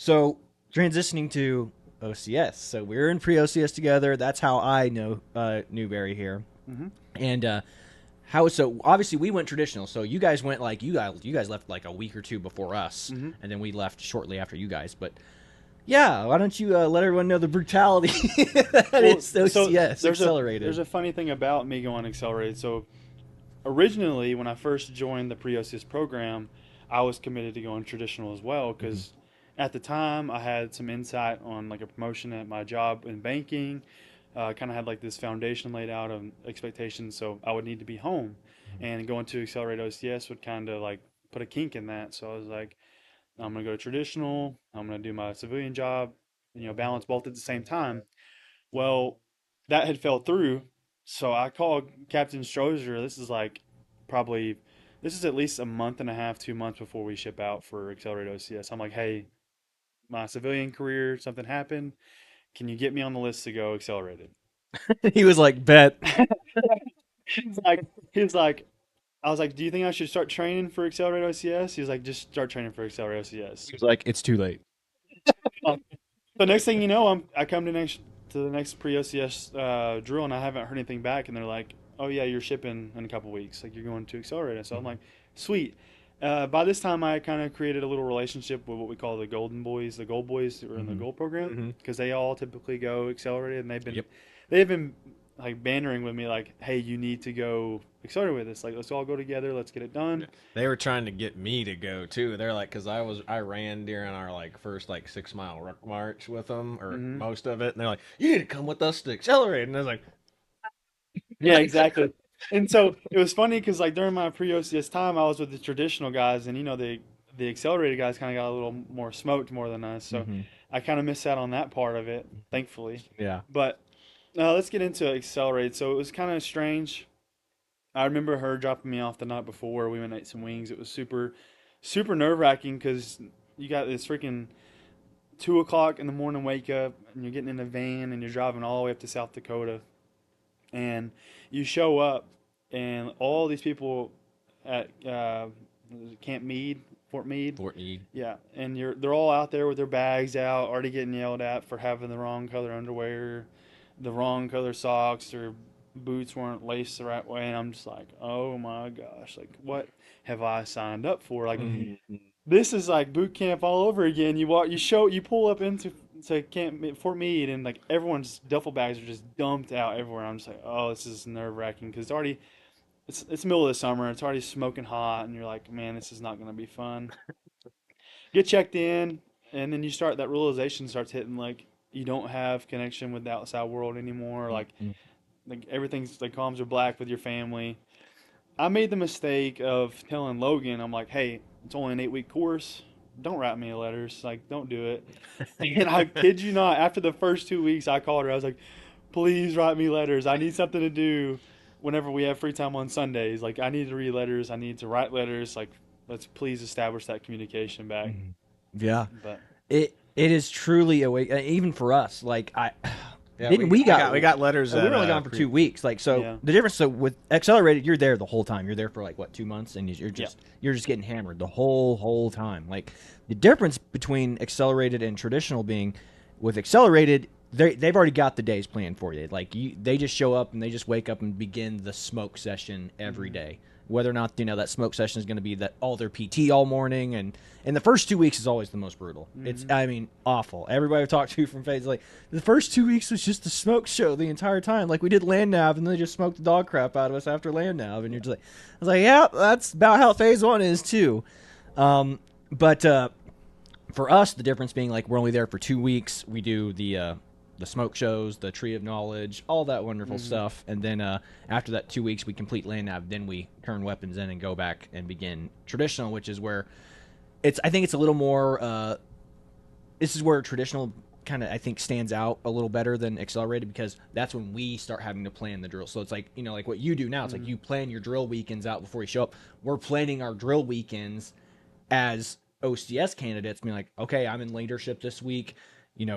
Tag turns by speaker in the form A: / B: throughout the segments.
A: So transitioning to OCS. So we were in pre-OCS together. That's how I know Newberry here.
B: Hmm.
A: And how so? Obviously, we went traditional. So you guys went like you guys left like a week or two before us,
B: Hmm.
A: and then we left shortly after you guys. But yeah, why don't you let everyone know the brutality that
B: Well,
A: is
B: so
A: OCS
B: there's
A: accelerated?
B: a funny thing about me going accelerated. So originally, when I first joined the pre-OCS program, I was committed to going traditional as well
A: Hmm.
B: because at the time I had some insight on like a promotion at my job in banking. Kind of had like this foundation laid out of expectations, so I would need to be home, and going to accelerate OCS would kind of like put a kink in that. So I was like, I'm gonna go traditional. I'm gonna do my civilian job, balance both at the same time. Well, that had fell through, so I called Captain Strozer. Probably this is at least a month and a half, 2 months before we ship out for Accelerate OCS. I'm like, hey, my civilian career, something happened. Can you get me on the list to go accelerated?
A: He was like, "Bet."
B: he's like, he's like, I was like, do you think I should start training for Accelerate OCS? He was like, just start training for Accelerate OCS.
A: He was like, "It's too late."
B: The next thing you know, I come to the next pre OCS drill, and I haven't heard anything back, and they're like, "Oh yeah, you're shipping in a couple weeks. Like you're going to Accelerator." So I'm like, "Sweet." By this time, I kind of created a little relationship with what we call the Golden Boys, the Gold Boys who are in the
A: Hmm.
B: Gold program,
A: Hmm.
B: because they all typically go Accelerated, and
A: Yep.
B: they've been like bantering with me, like, "Hey, you need to go Accelerated with us. Like, let's all go together. Let's get it done."
A: They were trying to get me to go too. They're like, because I ran during our like first like 6 mile ruck march with them or
B: Hmm.
A: most of it, and they're like, you need to come with us to accelerate. And I was like,
B: Yeah, exactly. And so it was funny because like during my pre-OCS time, I was with the traditional guys, and the accelerated guys kind of got a little more smoked more than us. So
A: hmm,
B: I kind of missed out on that part of it, thankfully.
A: yeah.
B: But let's get into accelerate. So it was kind of strange. I remember her dropping me off the night before we went and ate some wings. It was super nerve-wracking because you got this freaking 2 o'clock in the morning wake up, and you're getting in a van and you're driving all the way up to South Dakota, and you show up, and all these people at Camp Meade, Fort Meade,
A: Fort Meade.
B: yeah, and they're all out there with their bags out, already getting yelled at for having the wrong color underwear, the wrong color socks, their boots weren't laced the right way, and I'm just like, oh my gosh, like what have I signed up for? Like
A: Hmm.
B: this is like boot camp all over again. You pull up into to Camp Fort Meade, and like everyone's duffel bags are just dumped out everywhere. I'm just like, oh, this is nerve wracking because it's the middle of the summer. It's already smoking hot, and you're like, man, this is not going to be fun. Get checked in, and then that realization starts hitting like you don't have connection with the outside world anymore. Like everything's like columns are black with your family. I made the mistake of telling Logan, I'm like, hey, it's only an 8 week course. Don't write me letters. Like, don't do it. And I kid you not, after the first 2 weeks, I called her. I was like, please write me letters. I need something to do whenever we have free time on Sundays. Like, I need to read letters. I need to write letters. Like, let's please establish that communication back.
A: Hmm. Yeah.
B: But,
A: It is truly a way, even for us. Like I
C: Yeah,
A: didn't we got
C: we got letters
A: we
C: at
A: were only gone for
C: pre.
A: 2 weeks. Like so,
B: yeah.
A: the difference. So with accelerated, you're there the whole time. You're there for like what 2 months, and
B: Yeah.
A: you're just getting hammered the whole time. Like the difference between accelerated and traditional being, with accelerated, they've already got the days planned for you. Like they just show up and they just wake up and begin the smoke session every
B: Hmm.
A: day. Whether or not that smoke session is going to be that all their PT all morning, and the first 2 weeks is always the most brutal. It's
B: Hmm.
A: I mean awful. Everybody I've talked to from Phase like the first 2 weeks was just a smoke show the entire time. Like we did land nav and they just smoked the dog crap out of us after land nav, and you're just like, I was like, yeah, that's about how Phase 1 is too. But for us, the difference being like we're only there for 2 weeks. We do the smoke shows, the tree of knowledge, all that wonderful
B: Hmm.
A: stuff, and then after that 2 weeks, we complete land nav. Then we turn weapons in and go back and begin traditional, which is where it's. I think it's a little more. This is where traditional kind of I think stands out a little better than accelerated because that's when we start having to plan the drill. So it's like like what you do now. It's like
B: Hmm.
A: you plan your drill weekends out before you show up. We're planning our drill weekends as OCS candidates, being like, okay, I'm in leadership this week.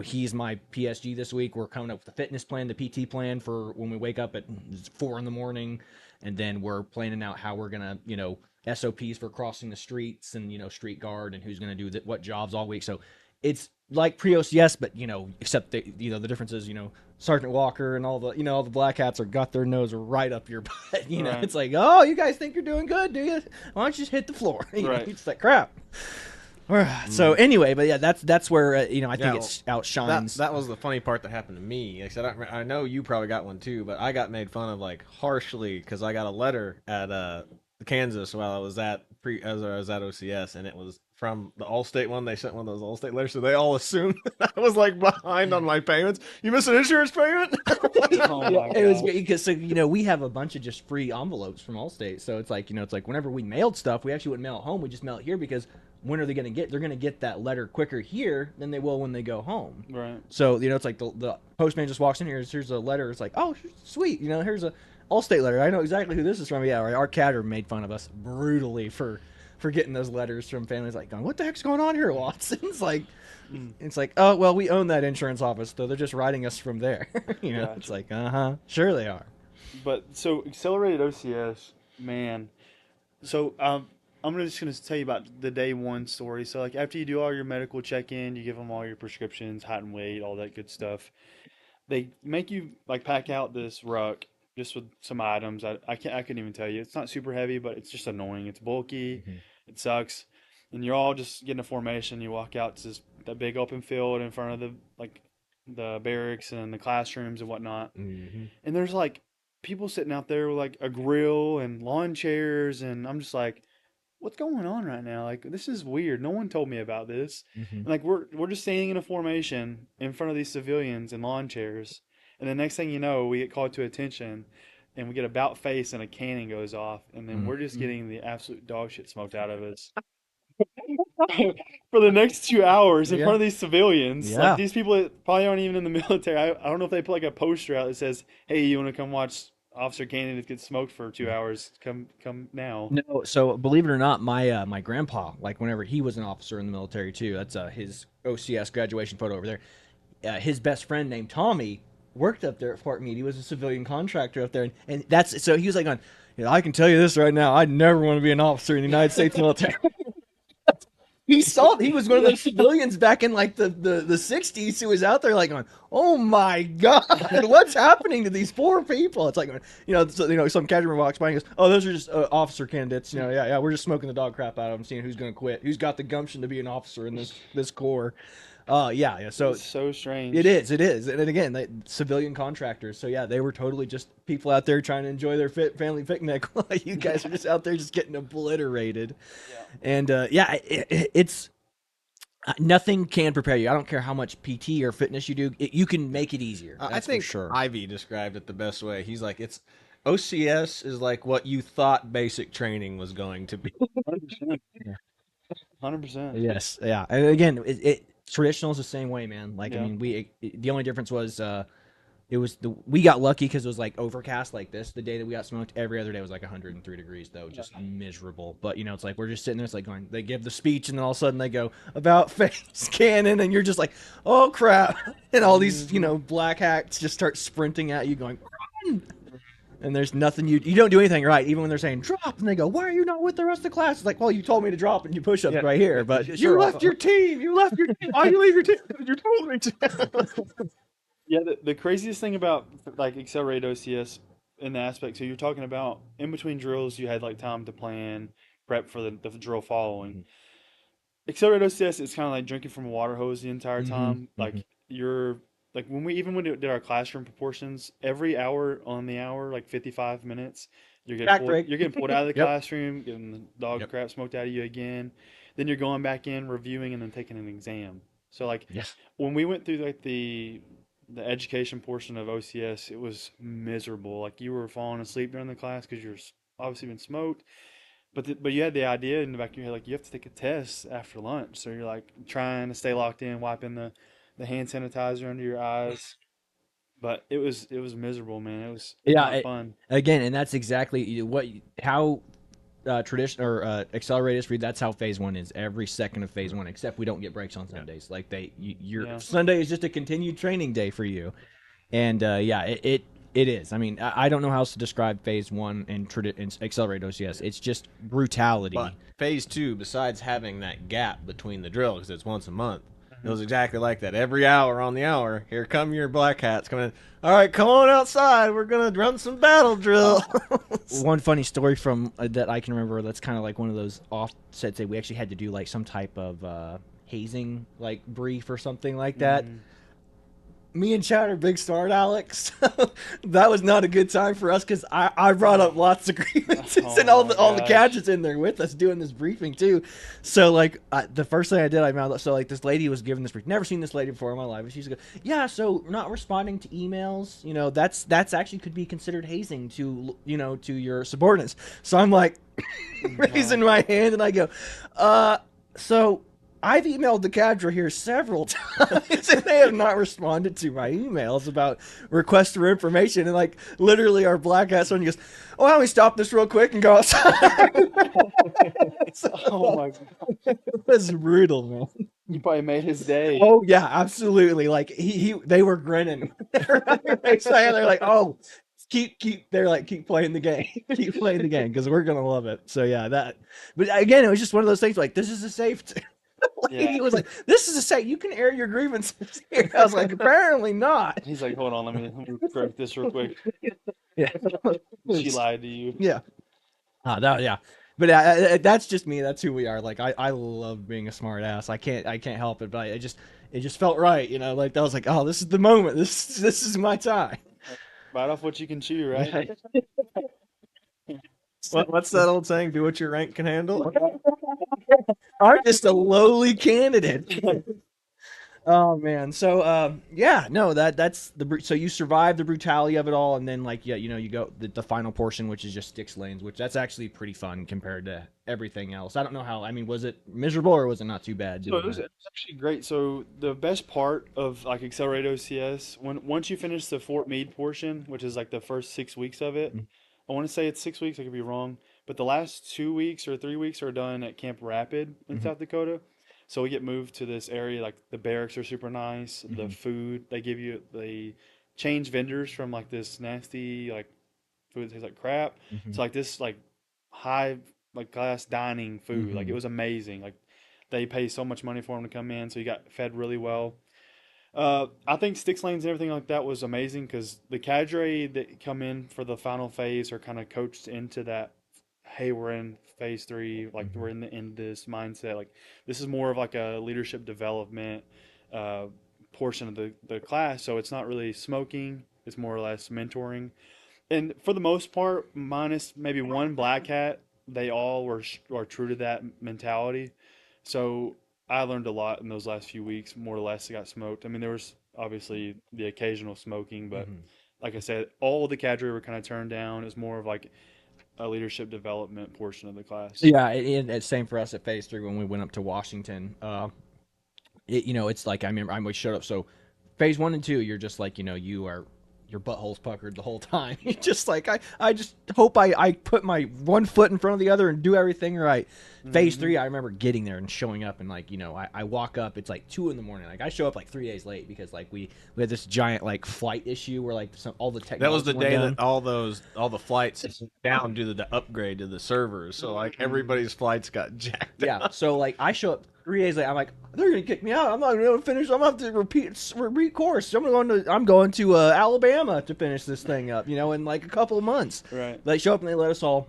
A: He's my PSG this week. We're coming up with the fitness plan, the PT plan for when we wake up at 4 in the morning, and then we're planning out how we're gonna, SOPs for crossing the streets and street guard and who's gonna do what jobs all week. So it's like pre-OCS, but except the the difference is Sergeant Walker and all the all the black hats are got their nose right up your butt.
B: Right.
A: It's like, oh, you guys think you're doing good, do you? Why don't you just hit the floor?
B: Right.
A: It's like crap. So anyway, but yeah, that's where I think it outshines.
C: That was the funny part that happened to me. Like I said, I know you probably got one too, but I got made fun of like harshly because I got a letter at Kansas while I was at OCS, and it was from the Allstate one. They sent one of those Allstate letters, so they all assumed that I was like behind on my payments. You missed an insurance payment?
B: Oh my
A: It was
B: gosh.
A: because we have a bunch of just free envelopes from Allstate, so it's like it's like whenever we mailed stuff, we actually wouldn't mail it home. We just mail it here because when are they going to get? They're going to get that letter quicker here than they will when they go home.
B: Right.
A: So it's like the postman just walks in here. Here's a letter. It's like, oh, sweet. Here's a Allstate letter. I know exactly who this is from. Yeah, our cadre made fun of us brutally for getting those letters from families like going, what the heck's going on here, Watson? It's like, oh well, we own that insurance office, though they're just writing us from there.
B: Gotcha.
A: It's like, sure they are.
B: But so accelerated OCS, man. So I'm just gonna tell you about the day one story. So like after you do all your medical check-in, you give them all your prescriptions, height and weight, all that good stuff. They make you like pack out this ruck just with some items. I couldn't even tell you. It's not super heavy, but it's just annoying. It's bulky. It sucks. And you're all just getting a formation. You walk out to that big open field in front of the barracks and the classrooms and whatnot.
C: Mm-hmm.
B: And there's like people sitting out there with like a grill and lawn chairs, and I'm just like, what's going on right now? Like, this is weird. No one told me about this. And like we're just standing in a formation in front of these civilians in lawn chairs, and the next thing you know, we get called to attention, and we get about face, and a cannon goes off, and then we're just getting the absolute dog shit smoked out of us for the next 2 hours in front of these civilians.
A: Yeah.
B: Like these people that probably aren't even in the military. I don't know if they put like a poster out that says, "Hey, you want to come watch Officer Cannon get smoked for 2 hours? Come now."
A: No, so believe it or not, my grandpa, like whenever he was an officer in the military too, that's his OCS graduation photo over there. His best friend named Tommy worked up there at Fort Meade. He was a civilian contractor up there, and that's so he was like on. I can tell you this right now. I'd never want to be an officer in the United States military. He was one of those civilians back in like the 60s who was out there like going, oh my God, what's happening to these poor people? It's like, some cadre walks by and goes, oh, those are just officer candidates. Yeah, we're just smoking the dog crap out of them, seeing who's going to quit, who's got the gumption to be an officer in this corps. Yeah. So
B: It's so strange.
A: it is. And again, civilian contractors. So yeah, they were totally just people out there trying to enjoy their family picnic while you guys are just out there just getting obliterated.
B: Yeah.
A: And it's nothing can prepare you. I don't care how much PT or fitness you do. You can make it easier.
C: I think
A: for sure.
C: Ivy described it the best way. He's like, OCS is like what you thought basic training was going to be.
B: 100%. 100%.
A: Yes, yeah. And again, it traditional is the same way, man. Like
B: Yeah.
A: I mean, the only difference was we got lucky because it was like overcast like this. The day that we got smoked, every other day was like 103 degrees though, just miserable. But it's like we're just sitting there, it's like going. They give the speech and then all of a sudden they go about face cannon, and you're just like, oh crap, and all these black hats just start sprinting at you, going, run! And there's nothing you don't do anything right, even when they're saying drop, and they go, why are you not with the rest of the class? It's like, well, you told me to drop and you push up right here, but
C: You left your team. Why do you leave your team? You told me to.
B: Yeah, the craziest thing about like accelerated OCS in the aspect, so you're talking about in between drills, you had like time to plan, prep for the drill following. Accelerated OCS is kind of like drinking from a water hose the entire time. Like you're like when we did our classroom proportions, every hour on the hour, like 55 minutes, you're getting pulled out of the classroom, getting the dog crap smoked out of you again. Then you're going back in, reviewing, and then taking an exam. So like when we went through like the education portion of OCS, it was miserable. Like you were falling asleep during the class because you're obviously been smoked. But you had the idea in the back of your head, like you have to take a test after lunch. So you're like trying to stay locked in, wiping the hand sanitizer under your eyes. But it was miserable, man. It was not fun.
A: Again, and that's exactly how tradition or accelerated is read. That's how phase one is every second of phase one, except we don't get breaks on Sundays. Like Sunday is just a continued training day for you, and it is. I mean, I don't know how else to describe phase one and accelerated OCS. It's just brutality.
C: But phase two, besides having that gap between the drills, because it's once a month, It was exactly like that. Every hour on the hour, here come your black hats coming in. All right, come on outside. We're gonna run some battle drill.
A: One funny story from that I can remember. That's kind of like one of those offsets that we actually had to do like some type of hazing like brief or something like that. Me and Chad are big smart Alex. That was not a good time for us because I brought up lots of grievances and all the gadgets in there with us doing this briefing too. So like the first thing I did, I mouthed up. So like this lady was giving this brief. Never seen this lady before in my life. And she's like, yeah, so not responding to emails, you know, that's actually could be considered hazing to, you know, to your subordinates. So I'm like raising my hand and I go, so I've emailed the cadre here several times, and they have not responded to my emails about requests for information. And like literally, our black hat son goes, "Oh, why don't we stop this real quick and go outside?" So,
B: Oh my god,
A: it was brutal, man.
B: you probably made his day.
A: Oh yeah, absolutely. Like they were grinning. They're like, "Oh, they're like, keep playing the game, keep playing the game because we're gonna love it." So yeah, that. But again, it was just one of those things. Like this is a safe. He was like, "This is a safe. You can air your grievances here." I was like, "Apparently not."
B: He's like, hold on, let me correct this real quick.
A: Yeah,
B: She lied to you.
A: yeah. Yeah. But that's just me. That's who we are. Like I love being a smart ass. I can't help it. But it just felt right. You know, like I was like, oh, this is the moment. This is my time.
B: Bite off what you can chew, right?
C: What's that old saying? Do what your rank can handle.
A: I'm just a lowly candidate. Oh man, so yeah, no, that's so you survive the brutality of it all, and then like you know you go the final portion, which is just sticks lanes, which that's actually pretty fun compared to everything else. I don't know how. I mean, was it miserable or was it not too bad?
B: So it was actually great. So the best part of like Accelerate OCS, once you finish the Fort Meade portion, which is like the first 6 weeks of it, I want to say it's 6 weeks. I could be wrong, but the last 2 weeks or 3 weeks are done at Camp Rapid in South Dakota. So we get moved to this area. Like the barracks are super nice. The food they give you, they change vendors from like this nasty like food that tastes like crap to like this like high like class dining food. Like it was amazing. Like they pay so much money for them to come in, so you got fed really well. I think sticks lanes and everything like that was amazing because the cadre that come in for the final phase are kind of coached into that. Hey, we're in phase 3, like we're in this mindset. Like this is more of like a leadership development portion of the class. So it's not really smoking; it's more or less mentoring. And for the most part, minus maybe one black hat, they all are true to that mentality. So I learned a lot in those last few weeks. More or less, I got smoked. I mean, there was obviously the occasional smoking, but like I said, all of the cadre were kind of turned down. It was more of like a leadership development portion of the class.
A: Yeah, it's same for us at phase 3 when we went up to Washington. You know, it's like I remember I showed up. So phase 1 and 2, you're just like, you know, your butthole's puckered the whole time. You're just like I just hope I put my one foot in front of the other and do everything right. Phase 3, I remember getting there and showing up and like, you know, I walk up, it's like 2 a.m. Like I show up like 3 days late because like we had this giant like flight issue where like all the technology.
C: That was the day that all the flights down due to the upgrade to the servers. So like everybody's flights got jacked.
A: Yeah. So like I show up 3 days late. I'm like, they're gonna kick me out. I'm not gonna be able to finish. I'm gonna have to repeat course. I'm going to Alabama to finish this thing up. You know, in like a couple of months.
B: Right.
A: They show up and they let us all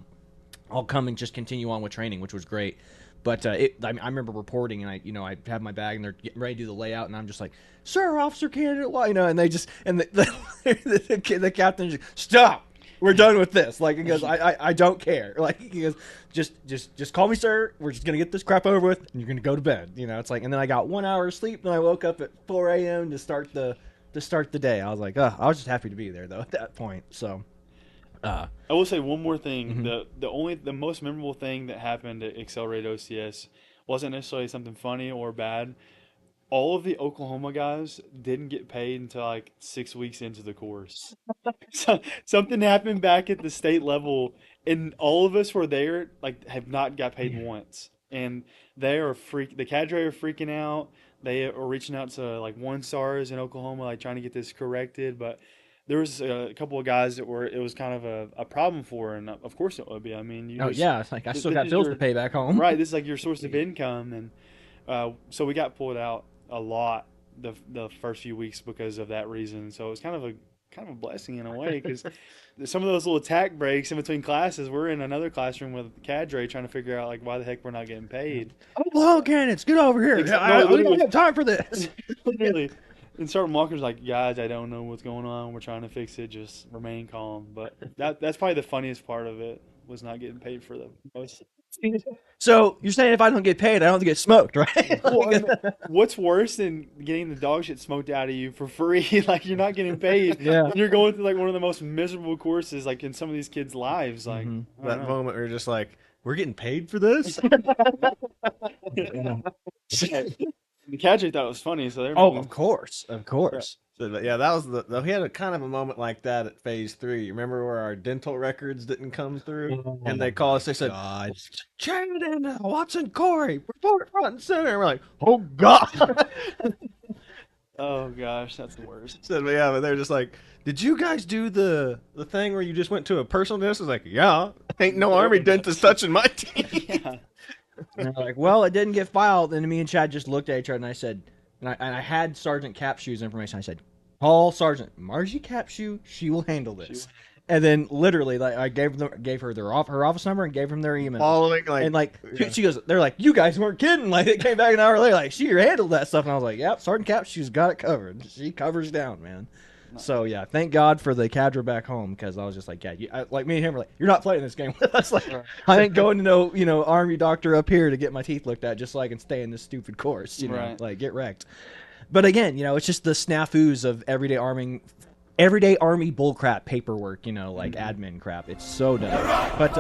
A: come and just continue on with training, which was great. But I remember reporting, and I have my bag, and they're getting ready to do the layout, and I'm just like, "Sir, officer candidate," you know, and they just the captain just stop. We're done with this. Like he goes, I don't care. Like he goes, just call me sir. We're just gonna get this crap over with, and you're gonna go to bed. You know, it's like, and then I got 1 hour of sleep, and I woke up at 4 a.m. to start the day. I was like, I was just happy to be there though at that point. So.
B: I will say one more thing. The most memorable thing that happened at Accelerate OCS wasn't necessarily something funny or bad. All of the Oklahoma guys didn't get paid until like 6 weeks into the course. So, something happened back at the state level, and all of us were there, like have not got paid once. And they are the cadre are freaking out. They are reaching out to like 1-stars in Oklahoma, like trying to get this corrected, but there was a couple of guys that it was kind of a problem for, and of course it would be. I mean,
A: it's like I still got bills to pay back home.
B: Right, this is like your source of income, and so we got pulled out. a lot the first few weeks because of that reason. So it was kind of a blessing in a way because some of those little attack breaks in between classes, we're in another classroom with cadre trying to figure out like why the heck we're not getting paid.
A: Oh, blow cannons, get over here! We don't have time for this.
B: Literally. And Sergeant Walker's like, guys, I don't know what's going on. We're trying to fix it. Just remain calm. But that's probably the funniest part of it was not getting paid for the most.
A: So you're saying if I don't get paid, I don't get smoked, right?
B: Well, what's worse than getting the dog shit smoked out of you for free? Like you're not getting paid.
A: Yeah.
B: And you're going through like one of the most miserable courses like in some of these kids' lives. Like
C: That moment where you're just like, we're getting paid for this?
B: The cadre thought it was funny, so they're
A: of course.
C: So, yeah, that was we had a kind of a moment like that at phase 3. Remember where our dental records didn't come through, and they called us. They said, "Chad and Watson Corey, report front and center." And we're like, "Oh God!"
B: Oh gosh, that's the worst.
C: So yeah, but they're just like, "Did you guys do the thing where you just went to a personal dentist?" I was like, "Yeah, ain't no army dentist touching my teeth."
B: Yeah.
A: And they're like, well, it didn't get filed. And me and Chad just looked at each other, and I said, and I had Sergeant Capshoe's information. I said, Paul, Sergeant Margie Capshoe, she will handle this. And then literally, like, I gave her her office number and gave them their email.
C: Following,
A: She goes, they're like, you guys weren't kidding. Like, it came back an hour later, like, she handled that stuff. And I was like, yep, Sergeant Capshoe's got it covered. She covers down, man. So yeah, thank God for the cadre back home, because I was just like, yeah, like me and him were like, you're not playing this game with us. Like, I ain't going to no, army doctor up here to get my teeth looked at just so I can stay in this stupid course, you know, like get wrecked. But again, it's just the snafus of everyday army bullcrap paperwork, like admin crap. It's so dumb. But